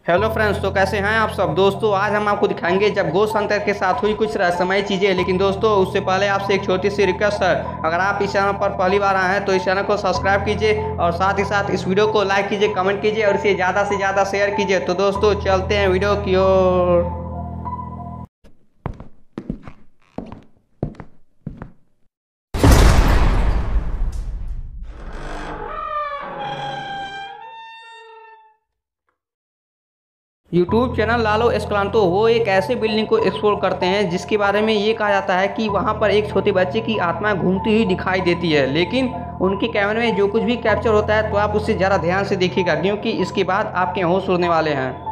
Hello friends, तो कैसे हैं आप सब दोस्तों। आज हम आपको दिखाएंगे जब घोस्ट हंटर के साथ हुई कुछ रहस्यमयी चीज़ें। लेकिन दोस्तों उससे पहले आपसे एक छोटी सी रिक्वेस्ट है, अगर आप इस चैनल पर पहली बार आए हैं तो इस चैनल को सब्सक्राइब कीजिए और साथ ही साथ इस वीडियो को लाइक कीजिए, कमेंट कीजिए और इसे ज़्यादा से ज़्यादा शेयर कीजिए। तो दोस्तों चलते हैं वीडियो की ओर। यूट्यूब चैनल लालो एस्क्लांतो वो एक ऐसे बिल्डिंग को एक्सप्लोर करते हैं जिसके बारे में ये कहा जाता है कि वहाँ पर एक छोटे बच्चे की आत्मा घूमती हुई दिखाई देती है। लेकिन उनके कैमरे में जो कुछ भी कैप्चर होता है तो आप उससे ज़रा ध्यान से देखिएगा, क्योंकि इसके बाद आपके होश उड़ने वाले हैं।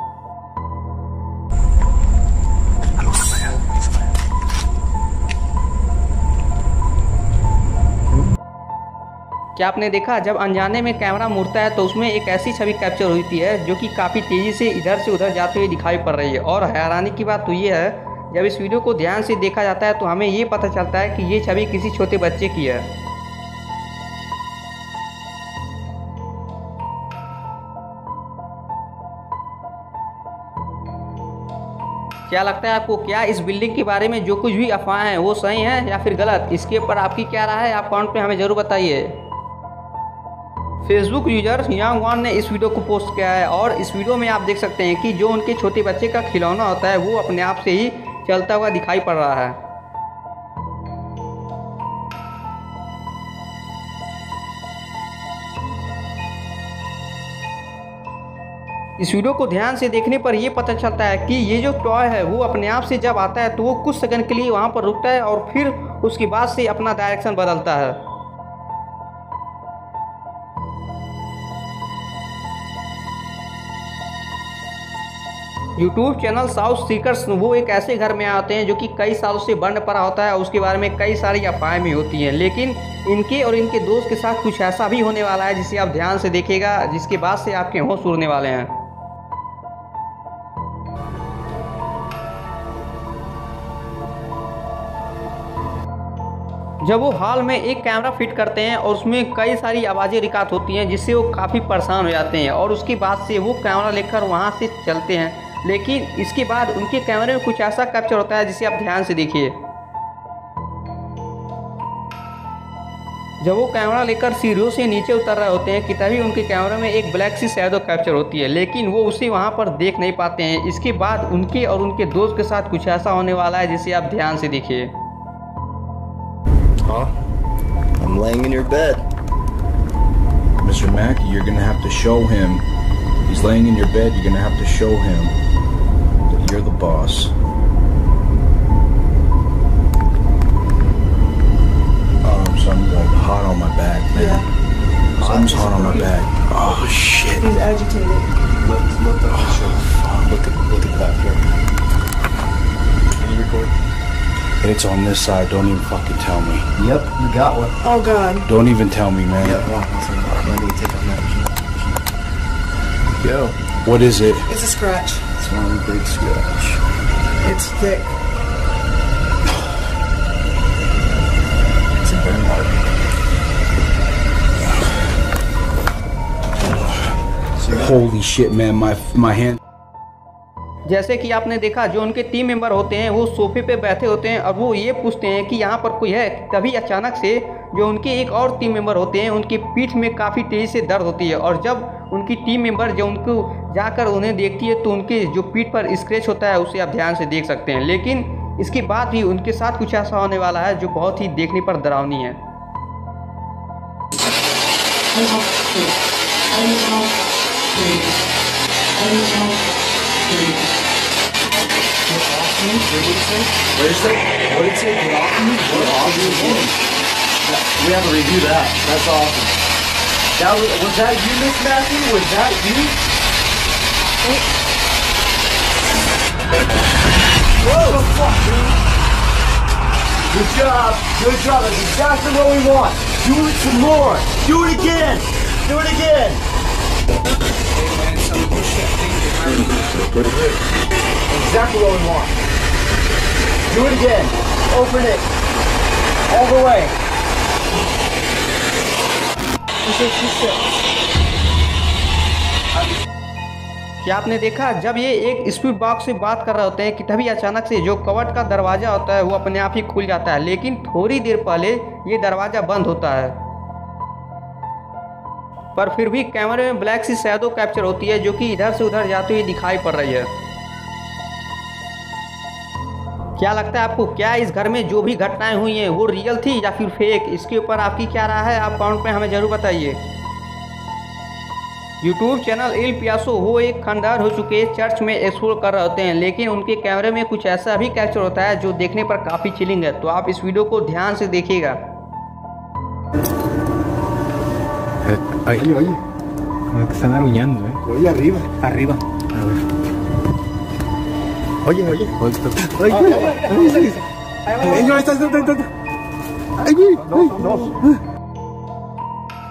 क्या आपने देखा, जब अनजाने में कैमरा मुड़ता है तो उसमें एक ऐसी छवि कैप्चर होती है जो कि काफ़ी तेज़ी से इधर से उधर जाते हुए दिखाई पड़ रही है। और हैरानी की बात तो ये है, जब इस वीडियो को ध्यान से देखा जाता है तो हमें ये पता चलता है कि ये छवि किसी छोटे बच्चे की है। क्या लगता है आपको, क्या इस बिल्डिंग के बारे में जो कुछ भी अफवाह हैं वो सही है या फिर गलत? इसके ऊपर आपकी क्या राय है, आप कमेंट पे हमें ज़रूर बताइए। फेसबुक यूजर यांग वन ने इस वीडियो को पोस्ट किया है और इस वीडियो में आप देख सकते हैं कि जो उनके छोटे बच्चे का खिलौना होता है वो अपने आप से ही चलता हुआ दिखाई पड़ रहा है। इस वीडियो को ध्यान से देखने पर यह पता चलता है कि ये जो टॉय है वो अपने आप से जब आता है तो वो कुछ सेकंड के लिए वहाँ पर रुकता है और फिर उसके बाद से अपना डायरेक्शन बदलता है। यूट्यूब चैनल साउथ सीकर्स वो एक ऐसे घर में आते हैं जो कि कई सालों से बंद पड़ा होता है और उसके बारे में कई सारी अफवाहें भी होती हैं। लेकिन इनके और इनके दोस्त के साथ कुछ ऐसा भी होने वाला है जिसे आप ध्यान से देखिएगा, जिसके बाद से आपके होश उड़ने वाले हैं। जब वो हॉल में एक कैमरा फिट करते हैं और उसमें कई सारी आवाज़ें रिकॉर्ड होती हैं जिससे वो काफ़ी परेशान हो जाते हैं और उसके बाद से वो कैमरा लेकर वहाँ से चलते हैं। लेकिन इसके बाद उनके कैमरे में कुछ ऐसा कैप्चर होता है जिसे आप ध्यान से देखिए। जब वो कैमरा लेकर सीढ़ियों से नीचे उतर रहे होते हैं कि तभी उनके कैमरे में एक ब्लैक सी शैडो कैप्चर होती है, लेकिन वो उसे वहाँ पर देख नहीं पाते हैं। इसके बाद उनके और उनके दोस्त के साथ कुछ ऐसा होने वाला है जिसे आप ध्यान से देखिए। Huh? I'm laying in your bed. Mr. Mack, you're gonna have to show him. He's laying in your bed. You're gonna have to show him that you're the boss. Something's like hot on my back, man. Yeah. Something's hot on my back. Oh shit. He's agitated. Look up and show. Look at that here. Can you record? It's on this side. Don't even fucking tell me. Yep, you got one. Oh God. Don't even tell me, man. Yep, let me take on that. Go. What is it? It's a scratch. It's one big scratch. It's thick. It's a burn mark. Holy shit, man. My hand. जैसे कि आपने देखा, जो उनके team member होते हैं वो सोफे पे बैठे होते हैं और वो ये पूछते हैं कि यहाँ पर कोई है। तभी अचानक से जो उनके एक और टीम मेंबर होते हैं उनकी पीठ में काफ़ी तेज़ी से दर्द होती है और जब उनकी टीम मेंबर जो उनको जाकर उन्हें देखती है तो उनके जो पीठ पर स्क्रैच होता है उसे आप ध्यान से देख सकते हैं। लेकिन इसके बाद भी उनके साथ कुछ ऐसा होने वाला है जो बहुत ही देखने पर डरावनी है। What did it say? Get off me? Get off me? We have to review that. That's awesome. Was that you, Miss Matthew? Was that you? Whoa! The fuck, dude? Good job. Good job. That's exactly what we want. Do it some more. Do it again. Do it again. Exactly what we want. Do it again. Open it. All the way. क्या आपने देखा जब ये एक speed box से बात कर रहे होते हैं कि तभी अचानक से जो कवर्ट का दरवाज़ा होता है वो अपने आप ही खुल जाता है, लेकिन थोड़ी देर पहले ये दरवाज़ा बंद होता है। पर फिर भी कैमरे में ब्लैक सी शैडो कैप्चर होती है जो कि इधर से उधर जाती हुई दिखाई पड़ रही है। क्या लगता है आपको, क्या इस घर में जो भी घटनाएं हुई हैं वो रियल थी या फिर फेक? इसके ऊपर आपकी क्या राय है, आप कमेंट में हमें ज़रूर बताइए। यूट्यूब चैनल एल पियासो वो एक खंडहर हो चुके चर्च में एक्सप्लोर कर रहे होते हैं, लेकिन उनके कैमरे में कुछ ऐसा भी कैप्चर होता है जो देखने पर काफ़ी चिलिंग है। तो आप इस वीडियो को ध्यान से देखिएगा। Oye, oye. Como que están aruñando, ¿eh? Oye, arriba. Arriba. A ver. Oye, oye. Ay,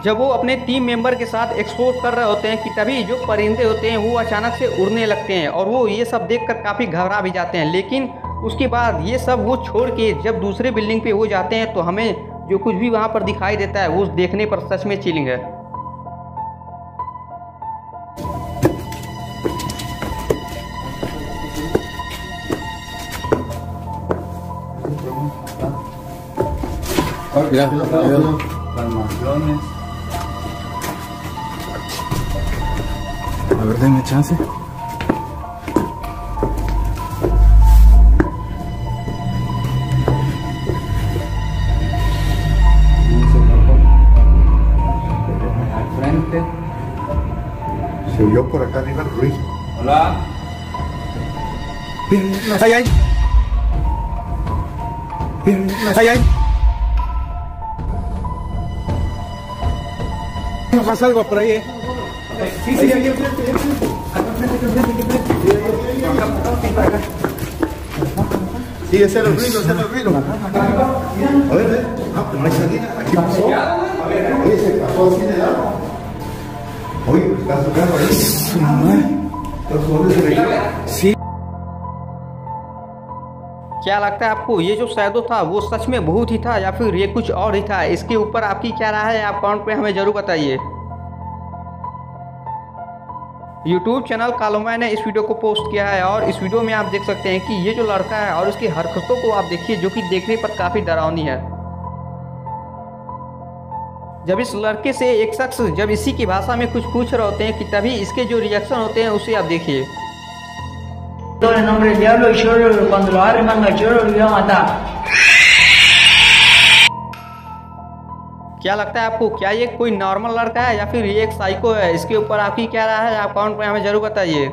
जब वो अपने टीम मेंबर के साथ एक्सप्लोर कर रहे होते हैं कि तभी जो परिंदे होते हैं वो अचानक से उड़ने लगते हैं और वो ये सब देखकर काफ़ी घबरा भी जाते हैं। लेकिन उसके बाद ये सब वो छोड़ के जब दूसरे बिल्डिंग पे वो जाते हैं तो हमें जो कुछ भी वहाँ पर दिखाई देता है वो देखने पर सच में चिलिंग है। A ver, denme chance. Se oyó por acá arriba el ruido. Hola. ¡Ay, ay! ¡Ay, ay! Pasa algo por ahí, ¿eh? Sí, sí, aquí enfrente. Sí, ese es el ruido, ese es el ruido. A ver, no, no hay salida. Aquí pasó. Oye, se pasó así de lado. Oye, está su carro ahí. Los jugadores se veían. Sí. क्या लगता है आपको, ये जो shadow था वो सच में भूत ही था या फिर ये कुछ और ही था? इसके ऊपर आपकी क्या राय है, आप कमेंट पे हमें ज़रूर बताइए। यूट्यूब चैनल कालोमाय ने इस वीडियो को पोस्ट किया है और इस वीडियो में आप देख सकते हैं कि ये जो लड़का है और उसकी हरकतों को आप देखिए जो कि देखने पर काफ़ी डरावनी है। जब इस लड़के से एक शख्स जब इसी की भाषा में कुछ पूछ रहे होते हैं कि तभी इसके जो रिएक्शन होते हैं उसे आप देखिए। Todo en nombre del diablo y yo cuando lo agarre manga choro lo voy a matar. क्या लगता है आपको, क्या ये कोई नॉर्मल लड़का है या फिर ये एक साइको है? इसके ऊपर आपकी क्या राय है, आप कमेंट में हमें ज़रूर बताइए।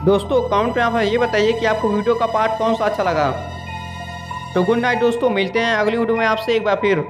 दोस्तों कमेंट में आप ये बताइए कि आपको वीडियो का पार्ट कौन सा अच्छा लगा। तो गुड नाइट दोस्तों, मिलते हैं अगली वीडियो में आपसे एक बार फिर।